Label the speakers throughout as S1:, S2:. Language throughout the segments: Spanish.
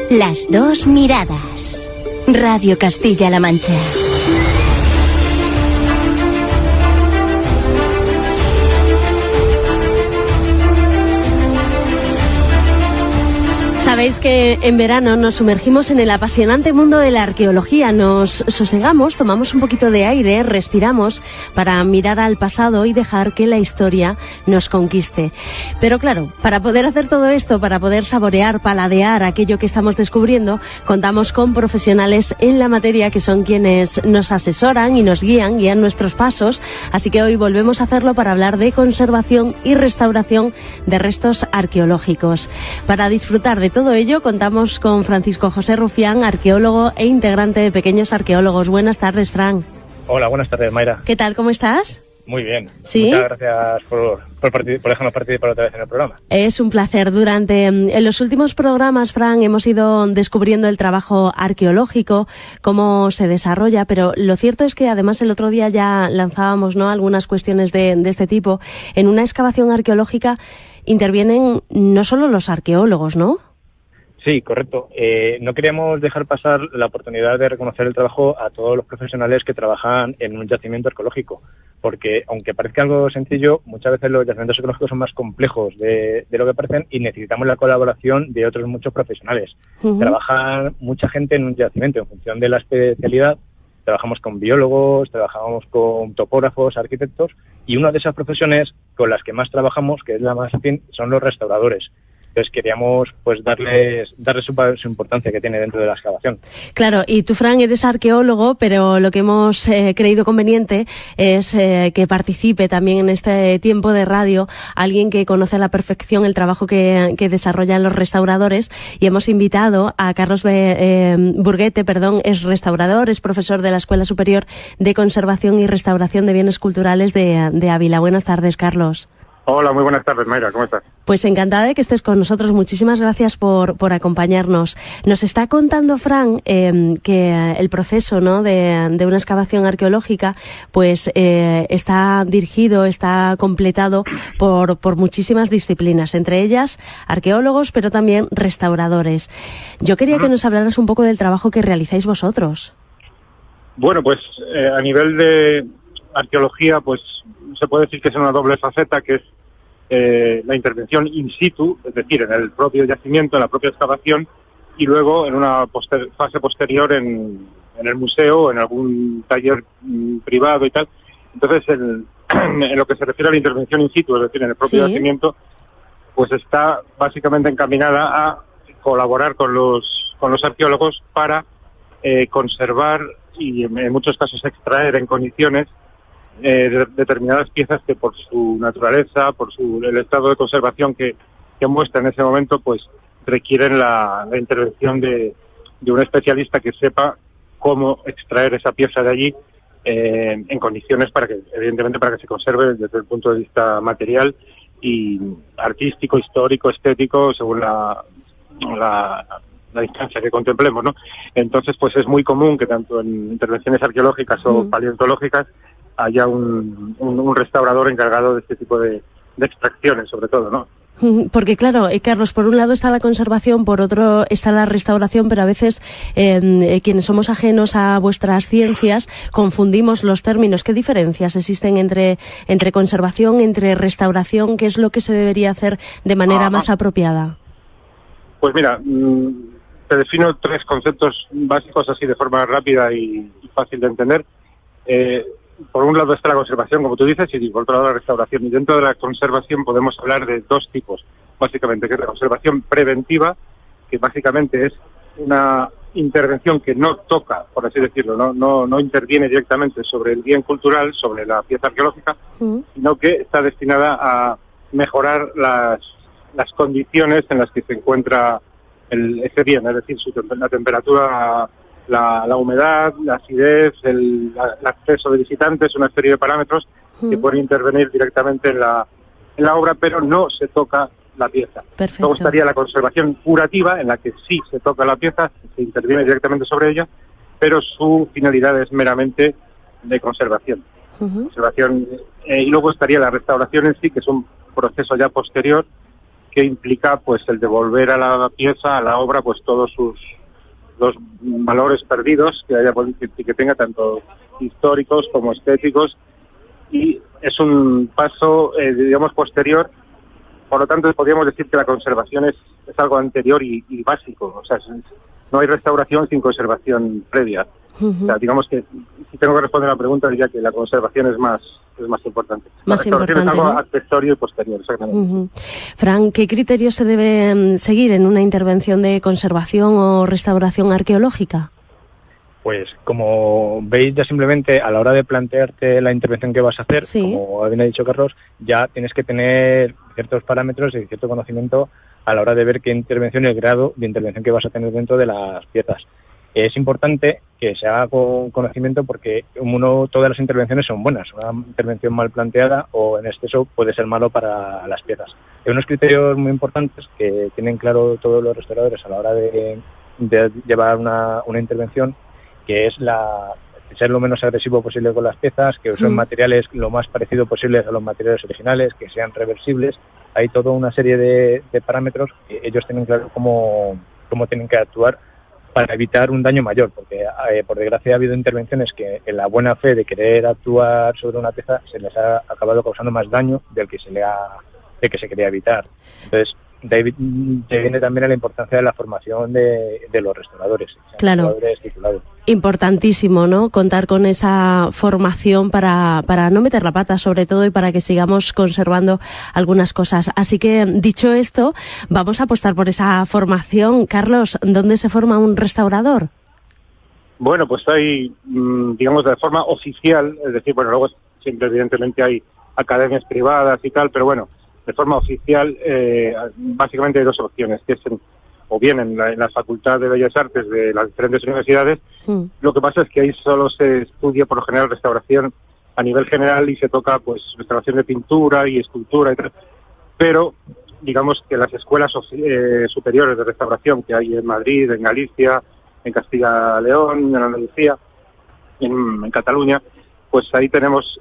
S1: Las dos miradas. Radio Castilla-La Mancha.
S2: Sabéis que en verano nos sumergimos en el apasionante mundo de la arqueología, nos sosegamos, tomamos un poquito de aire, respiramos para mirar al pasado y dejar que la historia nos conquiste. Pero claro, para poder hacer todo esto, para poder saborear, paladear aquello que estamos descubriendo, contamos con profesionales en la materia que son quienes nos asesoran y nos guían nuestros pasos. Así que hoy volvemos a hacerlo para hablar de conservación y restauración de restos arqueológicos. Para disfrutar de todo ello contamos con Francisco José Rufián, arqueólogo e integrante de Pequeños Arqueólogos. Buenas tardes, Fran.
S3: Hola, buenas tardes, Mayra.
S2: ¿Qué tal? ¿Cómo estás?
S3: Muy bien.
S2: ¿Sí?
S3: Muchas gracias por dejarnos participar otra vez en el programa.
S2: Es un placer. En los últimos programas, Fran, hemos ido descubriendo el trabajo arqueológico, cómo se desarrolla, pero lo cierto es que además el otro día ya lanzábamos, ¿no?, algunas cuestiones de este tipo. En una excavación arqueológica intervienen no solo los arqueólogos, ¿no?
S3: Sí, correcto. No queríamos dejar pasar la oportunidad de reconocer el trabajo a todos los profesionales que trabajan en un yacimiento arqueológico, porque aunque parezca algo sencillo, muchas veces los yacimientos arqueológicos son más complejos de lo que parecen y necesitamos la colaboración de otros muchos profesionales. Uh-huh. Trabaja mucha gente en un yacimiento en función de la especialidad. Trabajamos con biólogos, trabajamos con topógrafos, arquitectos, y una de esas profesiones con las que más trabajamos, que es la más afín, son los restauradores. Entonces queríamos pues darle su importancia que tiene dentro de la excavación. Claro, y tú, Fran, eres arqueólogo, pero lo que hemos creído conveniente es que participe también en este tiempo de radio alguien que conoce a la perfección el trabajo que desarrollan los restauradores, y hemos invitado a Carlos Burguete, es restaurador, es profesor de la Escuela Superior de Conservación y Restauración de Bienes Culturales de Ávila. Buenas tardes, Carlos.
S4: Hola, muy buenas tardes, Mayra, ¿cómo estás?
S2: Pues encantada de que estés con nosotros, muchísimas gracias por acompañarnos. Nos está contando Fran que el proceso, ¿no?, de una excavación arqueológica pues está dirigido, está completado por muchísimas disciplinas, entre ellas arqueólogos, pero también restauradores. Yo quería que nos hablaras un poco del trabajo que realizáis vosotros.
S4: Bueno, pues a nivel de arqueología, pues se puede decir que es una doble faceta, que es la intervención in situ, es decir, en el propio yacimiento, en la propia excavación, y luego en una fase posterior en el museo o en algún taller privado y tal. Entonces, en lo que se refiere a la intervención in situ, es decir, en el propio yacimiento, pues está básicamente encaminada a colaborar con los arqueólogos para conservar y en muchos casos extraer en condiciones determinadas piezas que por su naturaleza, por el estado de conservación que muestra en ese momento, pues requieren la intervención de un especialista que sepa cómo extraer esa pieza de allí en condiciones para que se conserve desde el punto de vista material y artístico, histórico, estético, según la distancia que contemplemos, ¿no? Entonces, pues es muy común que tanto en intervenciones arqueológicas o paleontológicas haya un restaurador encargado de este tipo de extracciones, sobre todo, ¿no?
S2: Porque claro, Carlos, por un lado está la conservación, por otro está la restauración, pero a veces quienes somos ajenos a vuestras ciencias confundimos los términos. ¿Qué diferencias existen entre conservación, entre restauración? ¿Qué es lo que se debería hacer de manera más apropiada?
S4: Pues mira, te defino tres conceptos básicos así de forma rápida y fácil de entender. Por un lado está la conservación, como tú dices, y por otro lado la restauración. Y dentro de la conservación podemos hablar de dos tipos, básicamente, que es la conservación preventiva, que básicamente es una intervención que no toca, por así decirlo, no interviene directamente sobre el bien cultural, sobre la pieza arqueológica, sino que está destinada a mejorar las condiciones en las que se encuentra ese bien, es decir, la temperatura, la humedad, la acidez, el acceso de visitantes, una serie de parámetros que pueden intervenir directamente en la obra, pero no se toca la pieza.
S2: Perfecto.
S4: Luego estaría la conservación curativa, en la que sí se toca la pieza, se interviene directamente sobre ella, pero su finalidad es meramente de conservación. Y luego estaría la restauración en sí, que es un proceso ya posterior, que implica pues el devolver a la pieza, a la obra, pues todos los valores perdidos que tenga, tanto históricos como estéticos, y es un paso, digamos, posterior. Por lo tanto, podríamos decir que la conservación es algo anterior y básico. O sea, no hay restauración sin conservación previa. O sea, digamos que, si tengo que responder a la pregunta, diría que la conservación es más importante.
S2: Más
S4: la restauración
S2: importante,
S4: es algo
S2: ¿no?
S4: accesorio y posterior, exactamente.
S2: Fran, ¿qué criterios se deben seguir en una intervención de conservación o restauración arqueológica?
S3: Pues como veis, ya simplemente a la hora de plantearte la intervención que vas a hacer,
S2: Sí.
S3: como bien ha dicho Carlos, ya tienes que tener ciertos parámetros y cierto conocimiento a la hora de ver qué intervención y el grado de intervención que vas a tener dentro de las piezas. Es importante que se haga con conocimiento porque todas las intervenciones son buenas. Una intervención mal planteada o en exceso puede ser malo para las piezas. Hay unos criterios muy importantes que tienen claro todos los restauradores a la hora de llevar una intervención, que es ser lo menos agresivo posible con las piezas, que usen materiales lo más parecido posibles a los materiales originales, que sean reversibles. Hay toda una serie de parámetros que ellos tienen claro cómo tienen que actuar para evitar un daño mayor, porque por desgracia ha habido intervenciones que en la buena fe de querer actuar sobre una pieza se les ha acabado causando más daño del que se quería evitar. Entonces, de ahí viene también la importancia de la formación de los restauradores.
S2: Claro.
S3: Restauradores titulados.
S2: Importantísimo, ¿no? Contar con esa formación para no meter la pata, sobre todo, y para que sigamos conservando algunas cosas. Así que, dicho esto, vamos a apostar por esa formación. Carlos, ¿dónde se forma un restaurador?
S4: Bueno, pues hay, digamos, de forma oficial, es decir, bueno, luego siempre evidentemente hay academias privadas y tal, pero bueno, de forma oficial, básicamente hay dos opciones, que es o bien en la Facultad de Bellas Artes de las diferentes universidades. Lo que pasa es que ahí solo se estudia por lo general restauración a nivel general y se toca pues restauración de pintura y escultura y tal. Pero digamos que las escuelas superiores de restauración que hay en Madrid, en Galicia, en Castilla-León, en Andalucía, en Cataluña, pues ahí tenemos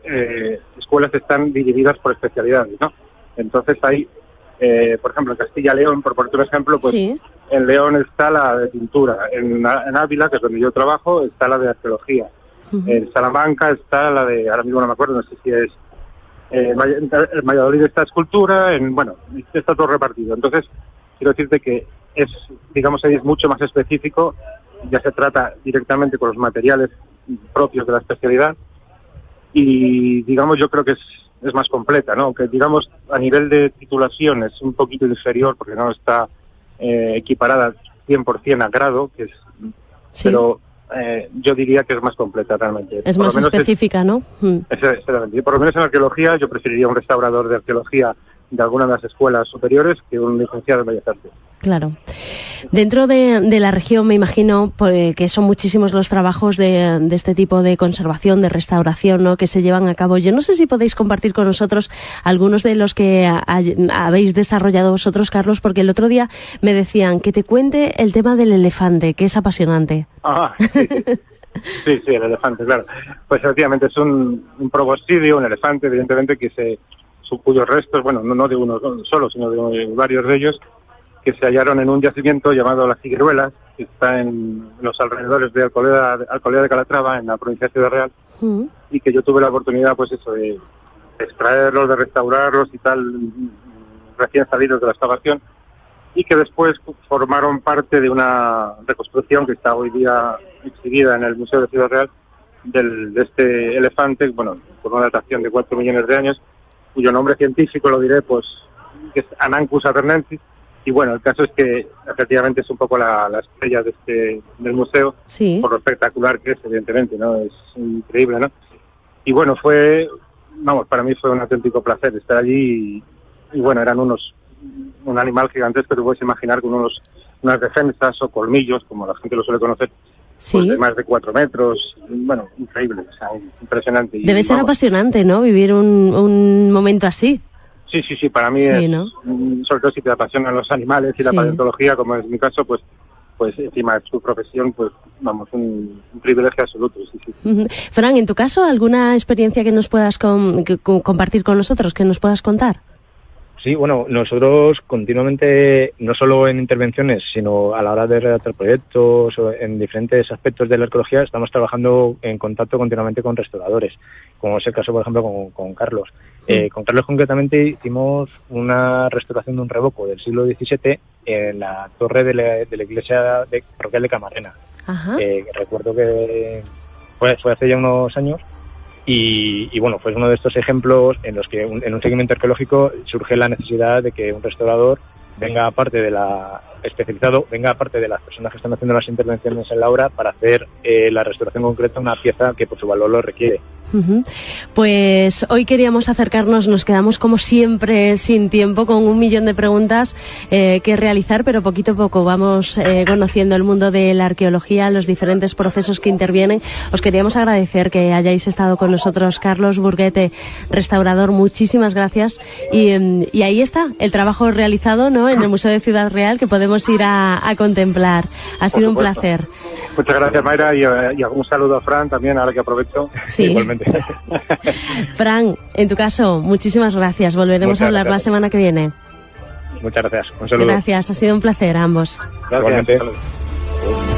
S4: escuelas que están divididas por especialidades, ¿no? Entonces hay, por ejemplo, en Castilla-León, por poner un ejemplo, pues
S2: Sí.
S4: En León está la de pintura, en Ávila, que es donde yo trabajo, está la de arqueología. En Salamanca está la de, ahora mismo no me acuerdo, no sé si es, en Valladolid está escultura, bueno, está todo repartido. Entonces, quiero decirte que digamos, ahí es mucho más específico, ya se trata directamente con los materiales propios de la especialidad y, digamos, yo creo que es más completa, ¿no? Aunque, digamos, a nivel de titulación es un poquito inferior porque no está equiparada 100% a grado, que es,
S2: Sí.
S4: pero yo diría que es más completa realmente.
S2: Es
S4: Por
S2: más
S4: lo menos
S2: específica, ¿no?
S4: Exactamente. Y por lo menos en arqueología yo preferiría un restaurador de arqueología de alguna de las escuelas superiores que un licenciado en Bellas Artes.
S2: Claro. Dentro de la región me imagino pues, que son muchísimos los trabajos de este tipo de conservación, de restauración, ¿no?, que se llevan a cabo. Yo no sé si podéis compartir con nosotros algunos de los que habéis desarrollado vosotros, Carlos, porque el otro día me decían que te cuente el tema del elefante, que es apasionante.
S4: Ah, sí, el elefante, claro. Pues efectivamente es un proboscidio, un elefante, evidentemente, cuyos restos, bueno, no de uno solo, sino de varios de ellos, que se hallaron en un yacimiento llamado Las Figueruelas, que está en los alrededores de Alcolea de Calatrava, en la provincia de Ciudad Real, y que yo tuve la oportunidad, pues eso, de extraerlos, de restaurarlos y tal, recién salidos de la excavación, y que después formaron parte de una reconstrucción que está hoy día exhibida en el Museo de Ciudad Real, de este elefante, bueno, por una datación de 4 millones de años, cuyo nombre científico lo diré, pues, que es Anancus abernensis. Y bueno, el caso es que efectivamente es un poco la estrella del museo,
S2: Sí.
S4: por lo espectacular que es, evidentemente, ¿no? Es increíble, ¿no? Y bueno, para mí fue un auténtico placer estar allí y bueno, eran un animal gigantesco, te puedes imaginar, con unas defensas o colmillos, como la gente lo suele conocer,
S2: Sí.
S4: pues de más de 4 metros, bueno, increíble, o sea, impresionante. Y,
S2: Debe ser
S4: vamos,
S2: apasionante, ¿no?, vivir un momento así.
S4: Sí, para mí
S2: Sí,
S4: es,
S2: ¿no?
S4: sobre todo si te apasionan los animales y la
S2: Sí.
S4: paleontología, como es mi caso, pues encima de su profesión, pues vamos, un privilegio absoluto, sí.
S2: Fran, en tu caso, ¿alguna experiencia que nos puedas compartir con nosotros, que nos puedas contar?
S3: Sí, bueno, nosotros continuamente, no solo en intervenciones, sino a la hora de redactar proyectos o en diferentes aspectos de la arqueología, estamos trabajando en contacto continuamente con restauradores, como es el caso, por ejemplo, con Carlos. Con Carlos concretamente hicimos una restauración de un revoco del siglo XVII en la torre de la iglesia parroquial de Camarena. Recuerdo que fue hace ya unos años. Y bueno, fue uno de estos ejemplos en los que en un seguimiento arqueológico surge la necesidad de que un restaurador venga aparte de venga aparte de las personas que están haciendo las intervenciones en la obra para hacer la restauración concreta de una pieza que por su valor lo requiere.
S2: Pues hoy queríamos acercarnos, nos quedamos como siempre sin tiempo, con 1.000.000 de preguntas que realizar, pero poquito a poco vamos conociendo el mundo de la arqueología, los diferentes procesos que intervienen. Os queríamos agradecer que hayáis estado con nosotros. Carlos Burguete, restaurador, muchísimas gracias. Y ahí está el trabajo realizado, ¿no?, en el Museo de Ciudad Real, que podemos ir a contemplar. Ha sido un placer.
S4: Muchas gracias, Mayra, y un saludo a Fran también, ahora que aprovecho.
S2: Sí.
S3: Igualmente.
S2: Fran, en tu caso, muchísimas gracias. Volveremos a hablar la semana que viene.
S3: Muchas gracias. Un saludo.
S2: Gracias, ha sido un placer a ambos.
S3: Gracias. Igualmente.